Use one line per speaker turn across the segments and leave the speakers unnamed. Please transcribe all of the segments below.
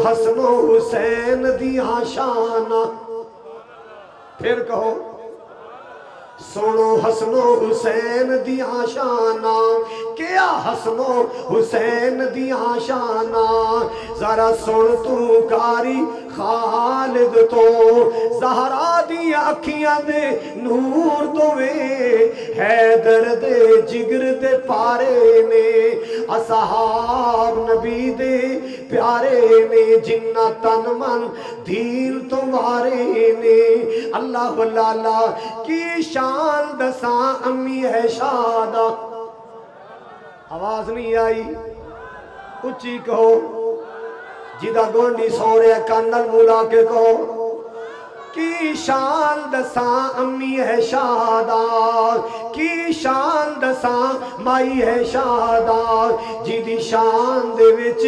हसनो हुसैन दिया शाना, फिर कहो सुनो हसनो हुसैन दिया शाना, क्या हसनो हुसैन दिया शाना। जरा सुन तू कारी खालिद तो, ज़हरा दी अखियां दे नूर तो वे, हैदर दे जिगर दे पारे ने, असहाब नबी दे प्यारे ने, जिन्ना तन मन दीन तुम्हारे ने। अल्लाह लाला की शान दसा अम्मी है शादा। आवाज नहीं आई, उच्ची कहो, जिदा गोंडी सो रहा कानल मुला के कहो की शान दसा अम्मी है शादा, की शान दसा माई है शादा, जिदी शान दे विच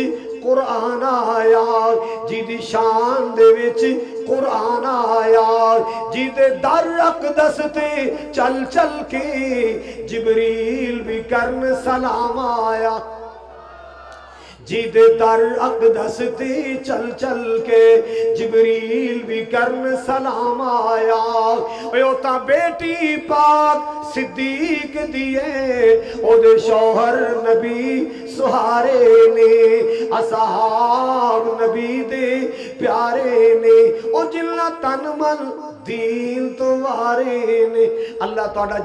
कुरान आया, जिदी शान दे विच कुरान आया, जिदे दर अकदस ते चल चल के जिबरील भी करन सलाम आया, जिदे दर अकदस ते चल चल के जिबरील भी करन सलाम आया। ओता बेटी पाक सिद्दीक दिए, ओदे शौहर नबी सुहारे ने, असहाब नबी दे प्यारे ने, ओ जिन्ना तन मन दीन तुम्हारे ने। अल्लाह तुहाडा